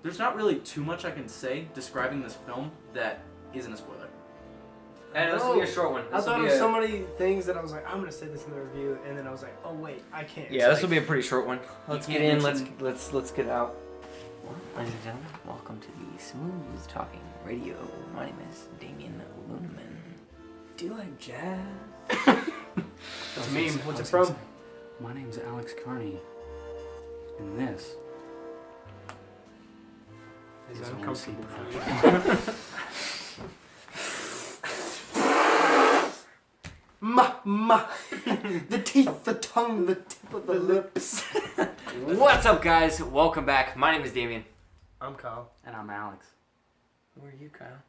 there's not really too much I can say describing this film that isn't a spoiler. And this will be a short one. I thought of so many things that I was like, I'm gonna say this in the review, and then I was like, oh wait, I can't. Yeah, this will be a pretty short one. Let's get in. Let's get out. Well, ladies and gentlemen, welcome to the Smooth Talking Radio. My name is Damien Luneman. Do you like jazz? It's a meme. What's it from? My name's Alex Carney, and this Is is uncomfortable OMC for you. The teeth, the tongue, the tip of the lips. What's up, guys? Welcome back. My name is Damien. I'm Kyle. And I'm Alex. Who are you, Kyle?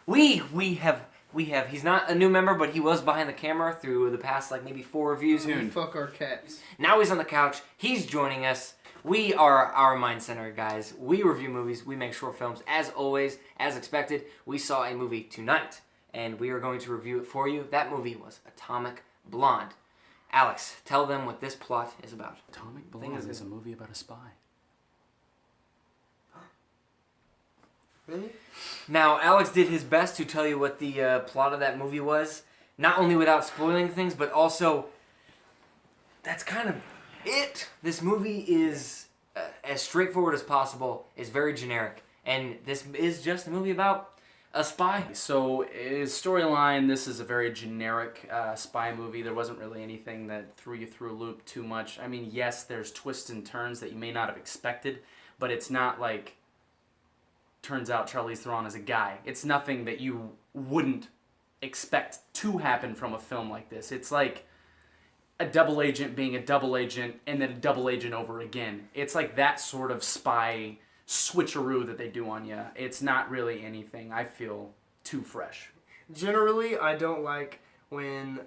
We have. He's not a new member, but he was behind the camera through the past, like, maybe 4 reviews. Fuck our cats. Now he's on the couch. He's joining us. We are our Mind Center guys. We review movies. We make short films. As always, as expected, we saw a movie tonight, and we are going to review it for you. That movie was Atomic Blonde. Alex, tell them what this plot is about. Atomic Blonde is a movie about a spy. Really? Now, Alex did his best to tell you what the plot of that movie was, not only without spoiling things, but also, that's kind of it. This movie is as straightforward as possible, is very generic, and this is just a movie about a spy. So, storyline, this is a very generic spy movie. There wasn't really anything that threw you through a loop too much. I mean, yes, there's twists and turns that you may not have expected, but it's not like, turns out Charlize Theron is a guy. It's nothing that you wouldn't expect to happen from a film like this. It's like a double agent being a double agent and then a double agent over again. It's like that sort of spy switcheroo that they do on you. It's not really anything I feel too fresh. Generally, I don't like when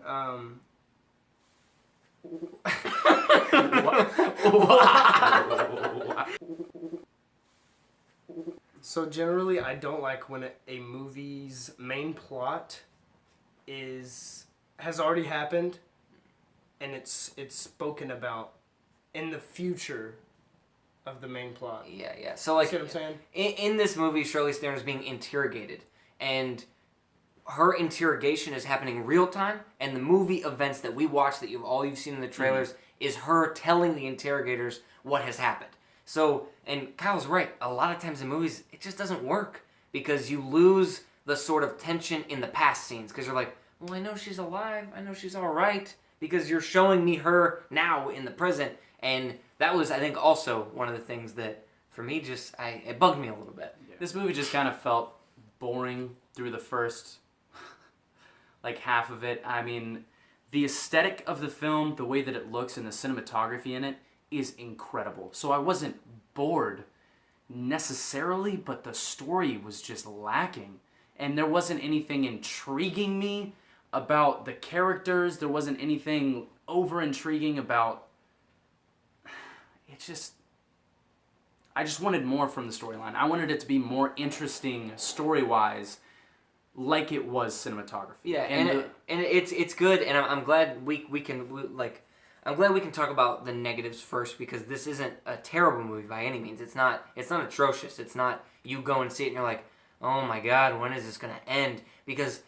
So generally, I don't like when a movie's main plot has already happened, and it's spoken about in the future of the main plot. Yeah. So, like, You see what I'm saying? in this movie, Charlize Theron is being interrogated, and her interrogation is happening real time, and the movie events that we watch, that you've seen in the trailers, is her telling the interrogators what has happened. So, and Kyle's right, a lot of times in movies, it just doesn't work, because you lose the sort of tension in the past scenes, because you're like, well, I know she's alive, I know she's alright, because you're showing me her now in the present, and that was, I think, also one of the things that, for me, just, it bugged me a little bit. Yeah. This movie just kind of felt boring through the first, like, half of it. I mean, the aesthetic of the film, the way that it looks, and the cinematography in it is incredible. So I wasn't bored necessarily, but the story was just lacking. And there wasn't anything intriguing me about the characters. There wasn't anything over-intriguing about... I just wanted more from the storyline. I wanted it to be more interesting story-wise, like it was cinematography. Yeah, and it's good, and I'm glad we can I'm glad we can talk about the negatives first, because this isn't a terrible movie by any means. It's not atrocious. It's not you go and see it and you're like, oh my god, when is this going to end? Because,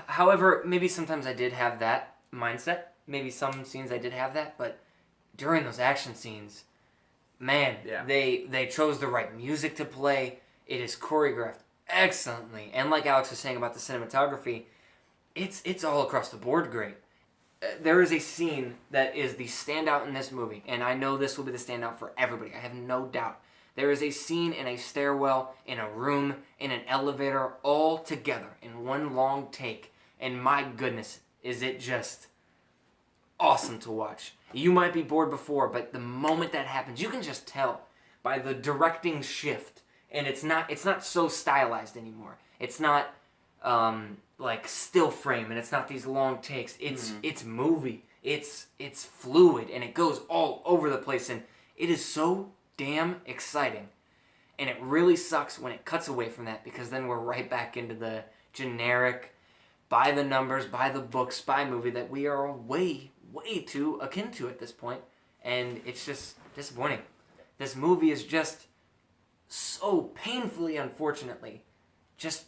however, maybe sometimes I did have that mindset. Maybe some scenes I did have that, but during those action scenes, man, yeah. they chose the right music to play. It is choreographed excellently, and like Alex was saying about the cinematography, it's all across the board great. There is a scene that is the standout in this movie, and I know this will be the standout for everybody. I have no doubt. There is a scene in a stairwell, in a room, in an elevator, all together in one long take, and my goodness, is it just awesome to watch. You might be bored before, but the moment that happens, you can just tell by the directing shift, and it's not so stylized anymore. It's not like still frame, and it's not these long takes. It's movie. It's fluid, and it goes all over the place, and it is so damn exciting. And it really sucks when it cuts away from that, because then we're right back into the generic, by the numbers, by the book spy movie that we are way too akin to at this point, and it's just disappointing. this movie is just so painfully, unfortunately, just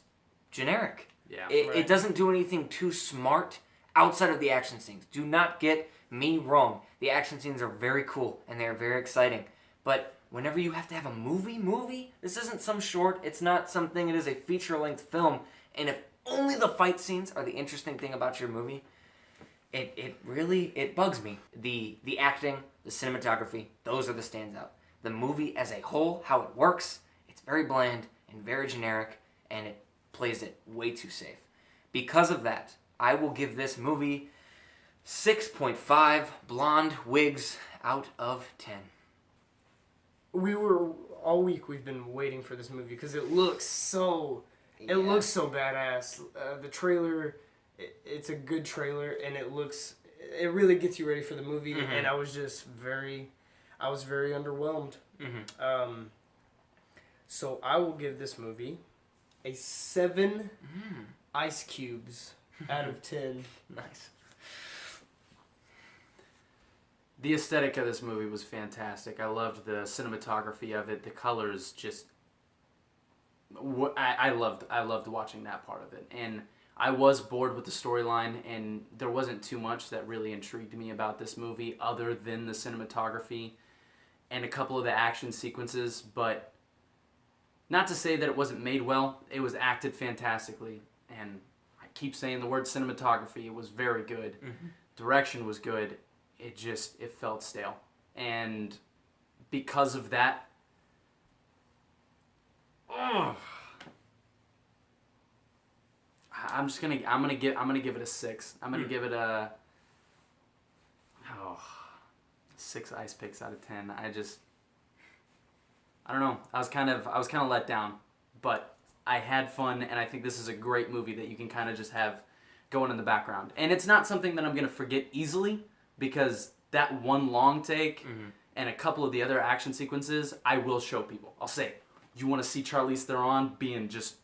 generic. Yeah. It doesn't do anything too smart outside of the action scenes. Do not get me wrong. The action scenes are very cool and they're very exciting. But whenever you have to have a movie, this isn't some short, it's not something, it is a feature-length film. And if only the fight scenes are the interesting thing about your movie, it really bugs me. The acting, the cinematography, those are the standout. The movie as a whole, how it works, it's very bland and very generic, and it plays it way too safe. Because of that, I will give this movie 6.5 blonde wigs out of 10. All week we've been waiting for this movie because it looks so badass. The trailer, it's a good trailer, and it really gets you ready for the movie. Mm-hmm. And I was very underwhelmed. Mm-hmm. So I will give this movie a 7 ice cubes out of 10. Nice. The aesthetic of this movie was fantastic. I loved the cinematography of it. The colors just... I loved watching that part of it. And I was bored with the storyline, and there wasn't too much that really intrigued me about this movie other than the cinematography and a couple of the action sequences. But not to say that it wasn't made well. It was acted fantastically. And I keep saying the word cinematography. It was very good. Mm-hmm. Direction Was good. It felt stale. And because of that, I'm gonna give it a 6. I'm gonna give it a 6 ice picks out of 10. I don't know. I was kind of let down, but I had fun, and I think this is a great movie that you can kind of just have going in the background. And it's not something that I'm gonna forget easily, because that one long take and a couple of the other action sequences, I will show people. I'll say, you want to see Charlize Theron being just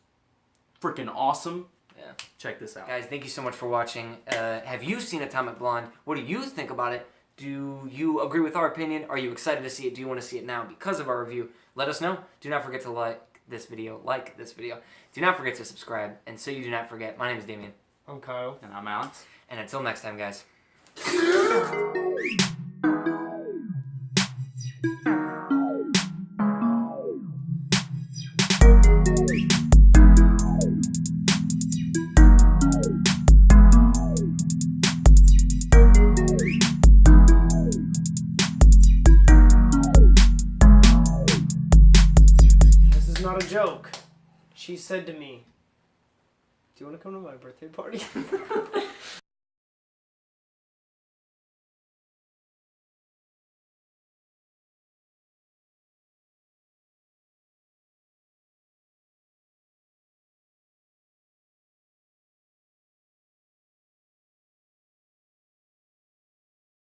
freaking awesome? Yeah. Check this out. Guys, thank you so much for watching. Have you seen Atomic Blonde? What do you think about it? Do you agree with our opinion? Are you excited to see it? Do you want to see it now because of our review? Let us know. Do not forget to like this video. Do not forget to subscribe. And so you do not forget, my name is Damien. I'm Kyle. And I'm Alex. And until next time, guys. This is not a joke. She said to me, "Do you want to come to my birthday party?"